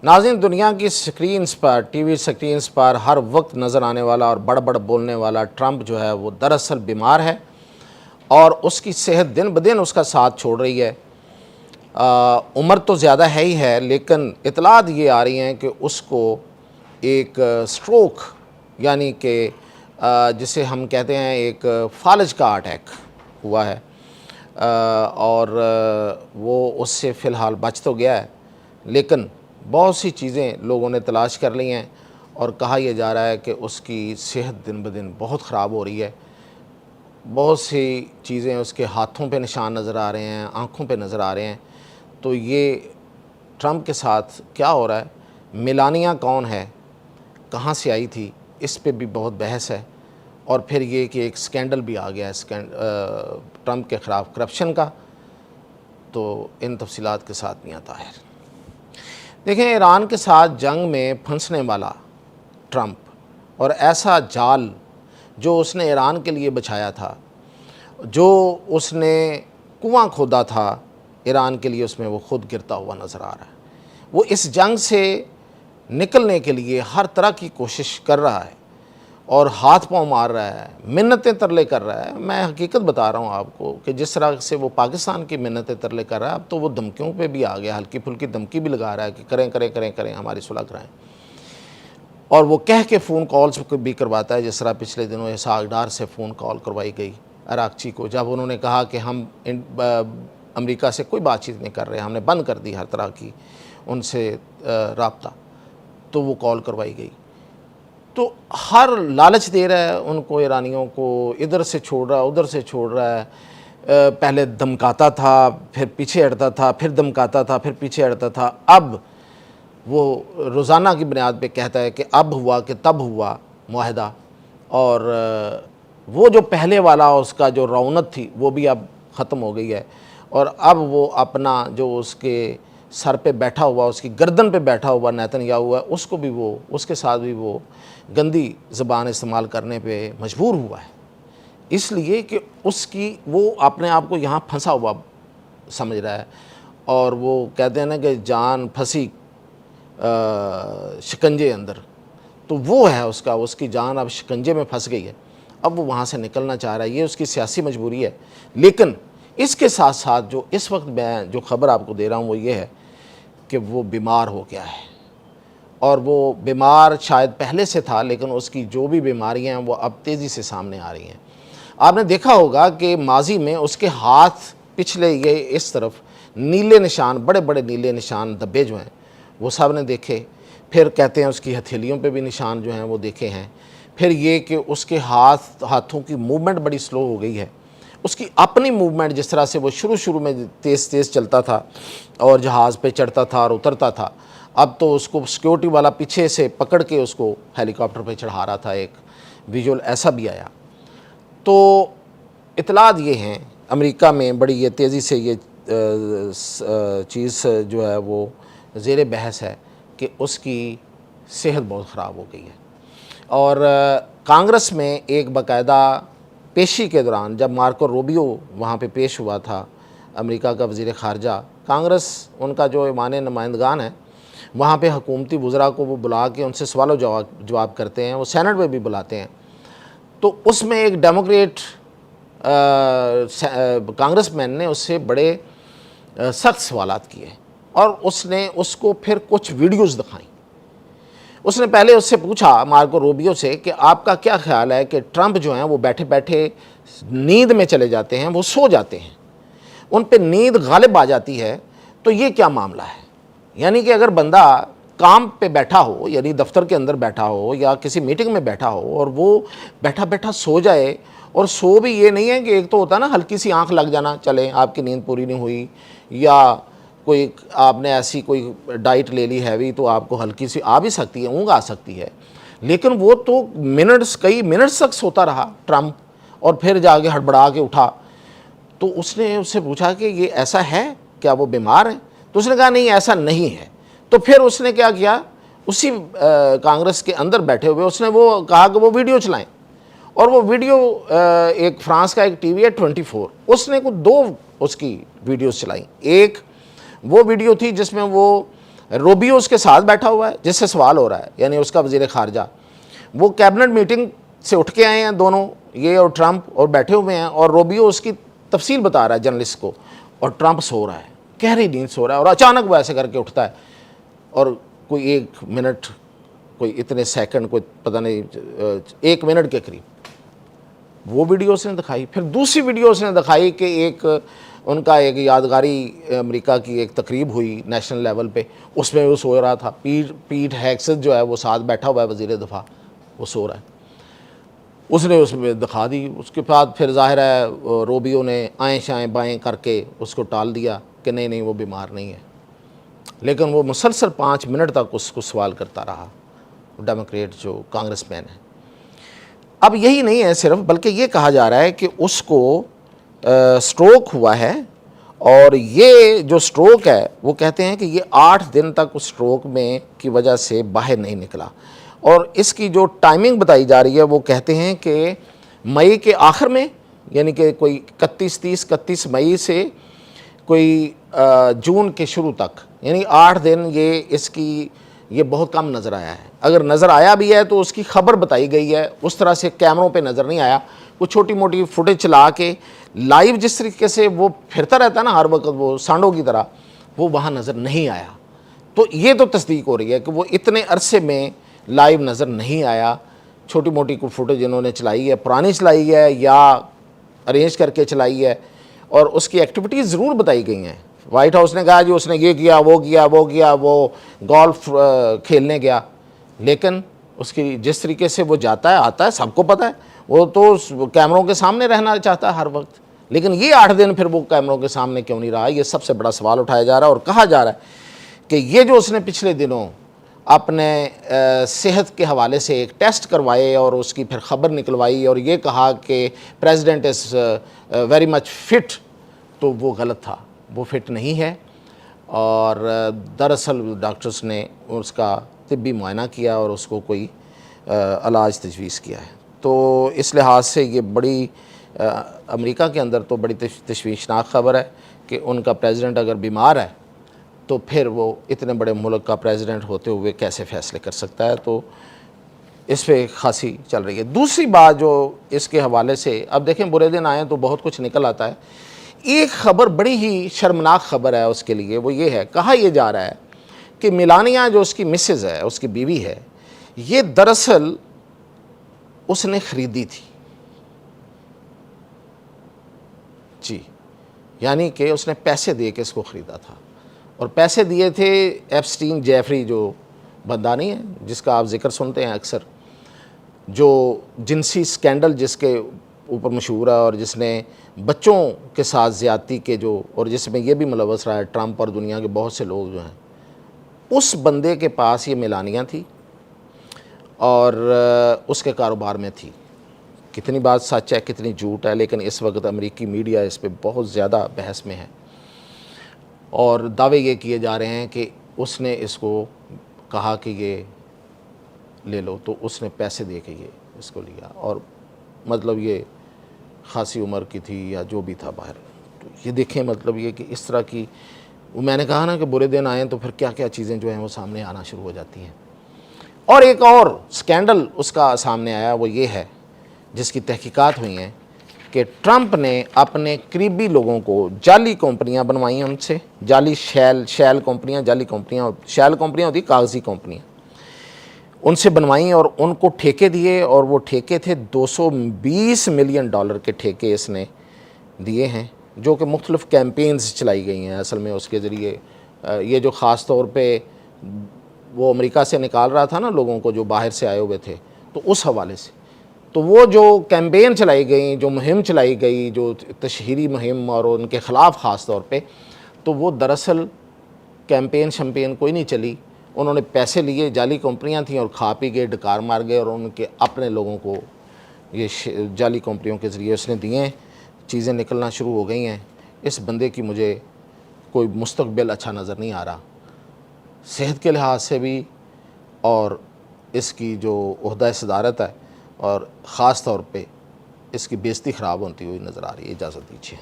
ناظرین، دنیا کی سکرینز پر، ٹی وی سکرینز پر ہر وقت نظر آنے والا اور بڑا بڑا بولنے والا ٹرمپ جو ہے وہ دراصل بیمار ہے اور اس کی صحت دن بدن اس کا ساتھ چھوڑ رہی ہے۔ عمر تو زیادہ ہے ہی ہے، لیکن اطلاعات یہ آ رہی ہیں کہ اس کو ایک سٹروک، یعنی کہ جسے ہم کہتے ہیں ایک فالج کا اٹیک ہوا ہے، اور وہ اس سے فی الحال بچ تو گیا ہے، لیکن بہت سی چیزیں لوگوں نے تلاش کر لی ہیں اور کہا یہ جا رہا ہے کہ اس کی صحت دن بدن بہت خراب ہو رہی ہے۔ بہت سی چیزیں اس کے ہاتھوں پہ نشان نظر آ رہے ہیں، آنکھوں پہ نظر آ رہے ہیں۔ تو یہ ٹرمپ کے ساتھ کیا ہو رہا ہے؟ میلانیا کون ہے؟ کہاں سے آئی تھی؟ اس پہ بھی بہت بحث ہے۔ اور پھر یہ کہ ایک سکینڈل بھی آ گیا ہے ٹرمپ کے خلاف کرپشن کا، تو ان تفصیلات کے ساتھ میاں طاہر۔ دیکھیں، ایران کے ساتھ جنگ میں پھنسنے والا ٹرمپ اور ایسا جال جو اس نے ایران کے لیے بچھایا تھا، جو اس نے کنواں کھودا تھا ایران کے لیے، اس میں وہ خود گرتا ہوا نظر آ رہا ہے۔ وہ اس جنگ سے نکلنے کے لیے ہر طرح کی کوشش کر رہا ہے اور ہاتھ پاؤں مار رہا ہے، منتیں ترلے کر رہا ہے۔ میں حقیقت بتا رہا ہوں آپ کو کہ جس طرح سے وہ پاکستان کی منتیں ترلے کر رہا ہے، اب تو وہ دھمکیوں پہ بھی آ گیا، ہلکی پھلکی دھمکی بھی لگا رہا ہے کہ کریں کریں کریں کریں، ہماری صلح کرائیں۔ اور وہ کہہ کے فون کالز بھی کرواتا ہے، جس طرح پچھلے دنوں اسحاق ڈار سے فون کال کروائی گئی عراقچی کو، جب انہوں نے کہا کہ ہم امریکہ سے کوئی بات چیت نہیں کر رہے، ہم نے بند کر دی ہر طرح کی ان سے رابطہ، تو وہ کال کروائی گئی۔ تو ہر لالچ دے رہا ہے ان کو، ایرانیوں کو، ادھر سے چھوڑ رہا ہے ادھر سے چھوڑ رہا ہے۔ پہلے دھمکاتا تھا، پھر پیچھے ہٹتا تھا، پھر دھمکاتا تھا، پھر پیچھے ہٹتا تھا۔ اب وہ روزانہ کی بنیاد پہ کہتا ہے کہ اب ہوا کہ تب ہوا معاہدہ، اور وہ جو پہلے والا اس کا جو رونق تھی وہ بھی اب ختم ہو گئی ہے، اور اب وہ اپنا جو اس کے سر پہ بیٹھا ہوا، اس کی گردن پہ بیٹھا ہوا نیتن یاہو ہے، اس کو بھی وہ، اس کے ساتھ بھی وہ گندی زبان استعمال کرنے پہ مجبور ہوا ہے، اس لیے کہ اس کی وہ اپنے آپ کو یہاں پھنسا ہوا سمجھ رہا ہے۔ اور وہ کہتے ہیں نا کہ جان پھنسی شکنجے اندر، تو وہ ہے اس کی جان اب شکنجے میں پھنس گئی ہے، اب وہ وہاں سے نکلنا چاہ رہا ہے، یہ اس کی سیاسی مجبوری ہے۔ لیکن اس کے ساتھ ساتھ جو اس وقت میں جو خبر آپ کو دے رہا ہوں وہ یہ ہے کہ وہ بیمار ہو گیا ہے، اور وہ بیمار شاید پہلے سے تھا، لیکن اس کی جو بھی بیماریاں ہیں وہ اب تیزی سے سامنے آ رہی ہیں۔ آپ نے دیکھا ہوگا کہ ماضی میں اس کے ہاتھ پچھلے یہ اس طرف نیلے نشان، بڑے بڑے نیلے نشان دبے جو ہیں وہ سب نے دیکھے۔ پھر کہتے ہیں اس کی ہتھیلیوں پہ بھی نشان جو ہیں وہ دیکھے ہیں۔ پھر یہ کہ اس کے ہاتھوں کی موومنٹ بڑی سلو ہو گئی ہے، اس کی اپنی موومنٹ جس طرح سے وہ شروع میں تیز تیز چلتا تھا اور جہاز پہ چڑھتا تھا اور اترتا تھا، اب تو اس کو سیکیورٹی والا پیچھے سے پکڑ کے اس کو ہیلی کاپٹر پہ چڑھا رہا تھا، ایک ویژول ایسا بھی آیا۔ تو اطلاعات یہ ہیں، امریکہ میں بڑی یہ تیزی سے یہ چیز جو ہے وہ زیر بحث ہے کہ اس کی صحت بہت خراب ہو گئی ہے۔ اور کانگریس میں ایک باقاعدہ پیشی کے دوران، جب مارکو روبیو وہاں پہ پیش ہوا تھا، امریکہ کا وزیر خارجہ، کانگریس ان کا جو ایوان نمائندگان ہے وہاں پہ حکومتی وزراء کو وہ بلا کے ان سے سوال و جواب کرتے ہیں، وہ سینٹ میں بھی بلاتے ہیں۔ تو اس میں ایک ڈیموکریٹ کانگریس مین نے اس سے بڑے سخت سوالات کیے، اور اس نے اس کو پھر کچھ ویڈیوز دکھائیں۔ اس نے پہلے اس سے پوچھا، مارکو روبیو سے، کہ آپ کا کیا خیال ہے کہ ٹرمپ جو ہیں وہ بیٹھے بیٹھے نیند میں چلے جاتے ہیں، وہ سو جاتے ہیں، ان پہ نیند غالب آ جاتی ہے، تو یہ کیا معاملہ ہے؟ یعنی کہ اگر بندہ کام پہ بیٹھا ہو، یعنی دفتر کے اندر بیٹھا ہو یا کسی میٹنگ میں بیٹھا ہو، اور وہ بیٹھا بیٹھا سو جائے، اور سو بھی یہ نہیں ہے کہ ایک تو ہوتا ہے نا ہلکی سی آنکھ لگ جانا، چلیں آپ کی نیند پوری نہیں ہوئی، یا کوئی آپ نے ایسی کوئی ڈائٹ لے لی ہیوی تو آپ کو ہلکی سی آ بھی سکتی ہے، اونگ آ سکتی ہے، لیکن وہ تو کئی منٹس تک سوتا رہا ٹرمپ، اور پھر جا کے ہڑبڑا کے اٹھا۔ تو اس نے اس سے پوچھا کہ یہ ایسا ہے، کیا وہ بیمار ہے؟ تو اس نے کہا نہیں، ایسا نہیں ہے۔ تو پھر اس نے کیا کیا، اسی کانگریس کے اندر بیٹھے ہوئے اس نے وہ کہا کہ وہ ویڈیو چلائیں، اور وہ ویڈیو ایک فرانس کا ایک ٹی وی ہے 24، اس نے کچھ دو اس کی ویڈیوز چلائیں۔ ایک وہ ویڈیو تھی جس میں وہ روبیو اس کے ساتھ بیٹھا ہوا ہے جس سے سوال ہو رہا ہے، یعنی اس کا وزیر خارجہ، وہ کیبنٹ میٹنگ سے اٹھ کے آئے ہیں دونوں، یہ اور ٹرمپ، اور بیٹھے ہوئے ہیں، اور روبیو اس کی تفصیل بتا رہا ہے جرنلسٹ کو، اور ٹرمپ سو رہا ہے، گہری نیند سو رہا ہے، اور اچانک وہ ایسے کر کے اٹھتا ہے، اور کوئی 1 منٹ، کوئی اتنے سیکنڈ، کوئی پتہ نہیں 1 منٹ کے قریب وہ ویڈیو اس نے دکھائی۔ پھر دوسری ویڈیو اس نے دکھائی کہ ایک ان کا ایک یادگاری امریکہ کی ایک تقریب ہوئی نیشنل لیول پہ، اس میں وہ سو رہا تھا، پیٹ ہیگسیت جو ہے وہ ساتھ بیٹھا ہوا ہے وزیر دفاع، وہ سو رہا ہے، اس نے اس میں دکھا دی۔ اس کے بعد پھر ظاہر ہے روبیو نے آئیں شائیں بائیں کر کے اس کو ٹال دیا کہ نہیں وہ بیمار نہیں ہے، لیکن وہ مسلسل 5 منٹ تک اس کو سوال کرتا رہا، ڈیموکریٹ جو کانگریس مین ہے۔ اب یہی نہیں ہے صرف، بلکہ یہ کہا جا رہا ہے کہ اس کو سٹروک ہوا ہے، اور یہ جو سٹروک ہے وہ کہتے ہیں کہ یہ 8 دن تک اس سٹروک میں کی وجہ سے باہر نہیں نکلا، اور اس کی جو ٹائمنگ بتائی جا رہی ہے وہ کہتے ہیں کہ مئی کے آخر میں، یعنی کہ کوئی 31 مئی سے کوئی جون کے شروع تک، یعنی 8 دن یہ بہت کم نظر آیا ہے۔ اگر نظر آیا بھی ہے تو اس کی خبر بتائی گئی ہے، اس طرح سے کیمروں پہ نظر نہیں آیا، وہ چھوٹی موٹی فوٹیج چلا کے لائیو جس طریقے سے وہ پھرتا رہتا ہے نا ہر وقت وہ سانڈوں کی طرح، وہ وہاں نظر نہیں آیا۔ تو یہ تو تصدیق ہو رہی ہے کہ وہ اتنے عرصے میں لائیو نظر نہیں آیا، چھوٹی موٹی کوئی فوٹیج انہوں نے چلائی ہے، پرانی چلائی ہے یا ارینج کر کے چلائی ہے، اور اس کی ایکٹیویٹیز ضرور بتائی گئی ہیں۔ وائٹ ہاؤس نے کہا جی اس نے یہ کیا، وہ گولف کھیلنے گیا، لیکن اس کی جس طریقے سے وہ جاتا ہے آتا ہے سب کو پتہ ہے، وہ تو کیمروں کے سامنے رہنا چاہتا ہے ہر وقت، لیکن یہ 8 دن پھر وہ کیمروں کے سامنے کیوں نہیں رہا؟ یہ سب سے بڑا سوال اٹھایا جا رہا ہے، اور کہا جا رہا ہے کہ یہ جو اس نے پچھلے دنوں اپنے صحت کے حوالے سے ایک ٹیسٹ کروائے اور اس کی پھر خبر نکلوائی اور یہ کہا کہ president is very much fit, تو وہ غلط تھا، وہ فٹ نہیں ہے، اور دراصل ڈاکٹرز نے اس کا طبی معائنہ کیا اور اس کو کوئی علاج تجویز کیا ہے۔ تو اس لحاظ سے یہ بڑی امریکہ کے اندر تو بڑی تشویشناک خبر ہے کہ ان کا پریزیڈنٹ اگر بیمار ہے تو پھر وہ اتنے بڑے ملک کا پریزیڈنٹ ہوتے ہوئے کیسے فیصلے کر سکتا ہے، تو اس پہ خاصی چل رہی ہے۔ دوسری بات جو اس کے حوالے سے، اب دیکھیں برے دن آئیں تو بہت کچھ نکل آتا ہے، ایک خبر بڑی ہی شرمناک خبر ہے اس کے لیے، وہ یہ ہے، کہا یہ جا رہا ہے کہ میلانیا جو اس کی مسز ہے، اس کی بیوی ہے، یہ دراصل اس نے خریدی تھی، جی، یعنی کہ اس نے پیسے دے کے اس کو خریدا تھا، اور پیسے دیے تھے ایپسٹین جیفری جو بندہ نہیں ہے جس کا آپ ذکر سنتے ہیں اکثر، جو جنسی سکینڈل جس کے اوپر مشہور ہے، اور جس نے بچوں کے ساتھ زیادتی کے اور جس میں یہ بھی ملوث رہا ہے ٹرمپ اور دنیا کے بہت سے لوگ جو ہیں، اس بندے کے پاس یہ میلانیا تھی اور اس کے کاروبار میں تھی۔ کتنی بات سچ ہے کتنی جھوٹ ہے، لیکن اس وقت امریکی میڈیا اس پہ بہت زیادہ بحث میں ہے، اور دعوے یہ کیے جا رہے ہیں کہ اس نے اس کو کہا کہ یہ لے لو، تو اس نے پیسے دے کے یہ اس کو لیا، اور مطلب یہ خاصی عمر کی تھی یا جو بھی تھا باہر۔ تو یہ دیکھیں مطلب یہ کہ اس طرح کی، میں نے کہا نا کہ برے دن آئیں تو پھر کیا کیا چیزیں جو ہیں وہ سامنے آنا شروع ہو جاتی ہیں۔ اور ایک اور سکینڈل اس کا سامنے آیا، وہ یہ ہے جس کی تحقیقات ہوئی ہیں کہ ٹرمپ نے اپنے قریبی لوگوں کو جعلی کمپنیاں بنوائیں، ان سے جعلی شیل کمپنیاں ہوتی کاغذی کمپنیاں، ان سے بنوائیں اور ان کو ٹھیکے دیے، اور وہ ٹھیکے تھے $220 ملین کے ٹھیکے اس نے دیے ہیں، جو کہ مختلف کیمپینز چلائی گئی ہیں اصل میں اس کے ذریعے۔ یہ جو خاص طور پہ وہ امریکہ سے نکال رہا تھا نا لوگوں کو جو باہر سے آئے ہوئے تھے، تو اس حوالے سے تو وہ جو کیمپین چلائی گئی، جو مہم چلائی گئی، جو تشہیری مہم اور ان کے خلاف خاص طور پہ، تو وہ دراصل کیمپین کوئی نہیں چلی، انہوں نے پیسے لیے، جعلی کمپنیاں تھیں، اور کھا پی گئے، ڈکار مار گئے، اور ان کے اپنے لوگوں کو یہ جعلی کمپنیوں کے ذریعے اس نے دیے، چیزیں نکلنا شروع ہو گئی ہیں۔ اس بندے کی مجھے کوئی مستقبل اچھا نظر نہیں آ رہا، صحت کے لحاظ سے بھی، اور اس کی جو عہدہ صدارت ہے، اور خاص طور پہ اس کی بے عزتی خراب ہوتی ہوئی نظر آ رہی ہے۔ اجازت دیجیے۔